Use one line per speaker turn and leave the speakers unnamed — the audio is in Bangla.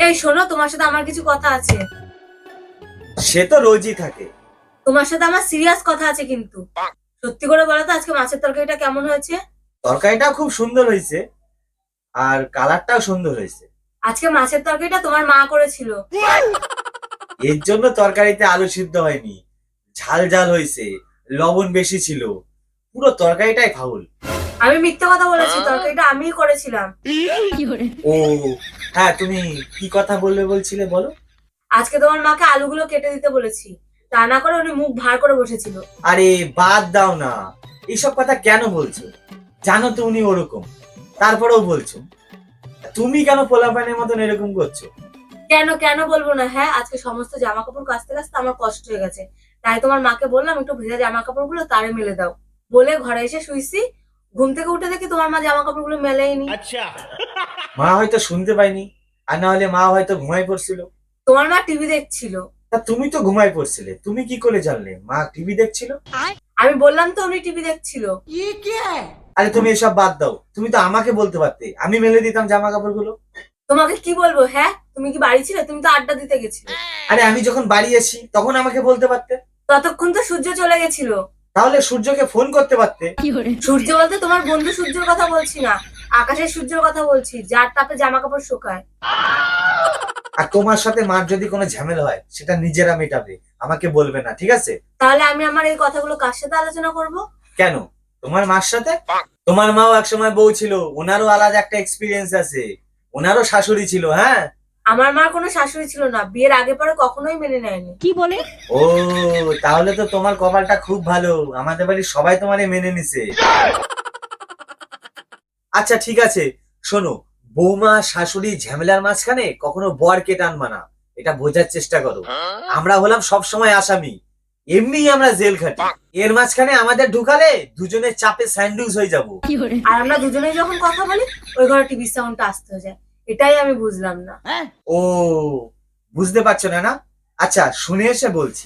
এই শোনো, তোমার সাথে আমার কিছু কথা আছে।
সে তো রোজই থাকে।
তোমার সাথে আমার সিরিয়াস কথা আছে কিন্তু। সত্যি করে বলো তো, আজকে মাছের তরকারিটা কেমন হয়েছে?
তরকারিটা খুব সুন্দর হয়েছে, আর কালারটাও সুন্দর হয়েছে।
আজকে মাছের তরকারিটা তোমার মা করেছিল।
এর জন্য তরকারিতে আলু সিদ্ধ হয়নি, ঝাল ঝাল হয়েছে, লবণ বেশি ছিল, পুরো তরকারিটাই ফাউল।
আমি মিথ্যে কথা বলেছি, তরকারিটা আমিই করেছিলাম।
ও হ্যাঁ, তুমি কি কথা বলবে বলছিলে বলো।
আজকে তোমার মাকে আলুগুলো কেটে দিতে বলেছি, তা না করে উনি মুখ ভার করে বসেছিল।
আরে বাদ দাও না, এইসব কথা কেন বলছো? জানো তো উনি ওরকম, তারপরেও বলছো। তুমি কেন পোলাপানের মতন এরকম করছো?
কেন কেন বলবো না? হ্যাঁ, আজকে সমস্ত জামা কাপড় কাচতে কাচতে আমার কষ্ট হয়ে গেছে, তাই তোমার মাকে বললাম একটু ভেজা জামা কাপড় গুলো তারে মেলে দাও। বলে ঘরে এসে শুইছি, ঘুম থেকে উঠে দেখি তোমার মা জামা কাপড় গুলো মেলেইনি।
মা হয়তো শুনতে পাইনি, আর না হলে মা হয়তো ঘুমাই পড়ছিল।
তোমার মা টিভি দেখছিল।
তা তুমি তো ঘুমাই পড়ছিলে, তুমি কি করে জানলে মা টিভি দেখছিল?
আমি বললাম তো উনি টিভি দেখছিল।
আরে তুমি এসব বাদ দাও, তুমি তো আমাকে বলতে পারতে, আমি মেলে দিতাম জামা কাপড় গুলো।
তোমাকে কি বলবো? হ্যাঁ, তুমি কি বাড়ি ছিলে? তুমি তো আড্ডা দিতে গেছিলে।
আরে আমি যখন বাড়ি আসি তখন আমাকে বলতে পারতে।
ততক্ষণ তো সূর্য চলে গেছিল।
তাহলে সূর্যকে ফোন করতে পারতে।
সূর্য বলতে তোমার বন্ধু সূর্যের কথা বলছি না, আকাশের সূর্যের কথা বলছি, যার তাপে জামা কাপড় শুকায়।
আর তোমার সাথে মার যদি কোনো ঝামেলা হয় সেটা নিজেরা মেটাবে, আমাকে বলবে না, ঠিক আছে?
তাহলে আমি আমার এই কথাগুলো কার সাথে আলোচনা করব?
কেন, তোমার মার সাথে? তোমার মাও একসময় বউ ছিল, ওনারও আলাদা একটা এক্সপিরিয়েন্স আছে, ওনারও শাশুড়ি ছিল। হ্যাঁ,
আমার মার কোনো শাশুড়ি ছিল না, বিয়ের আগে পরে কখনোই মেনে নেয়নি।
ও তাহলে তো তোমার কপালটা খুব ভালো, আমাদের বাড়ির সবাই তোমারে মেনে নিছে। আচ্ছা ঠিক আছে, শোনো, বৌমা শাশুড়ি ঝামেলার মাঝখানে কখনো বরকে টানবা না, এটা বোঝার চেষ্টা করো। আমরা হলাম সব সময় আসামি, এমনি আমরা জেল খাটি, এর মাঝখানে আমাদের ঢুকালে দুজনের চাপে স্যান্ডউইচ হয়ে যাব।
আর আমরা দুজনেই যখন কথা বলি, ওই ঘরে টিভির সাউন্ডটা আসতে হয়ে যায়। এটাই আমি বুঝলাম না।
ও বুঝতে পারছো না? না আচ্ছা, শুনে এসে বলছি।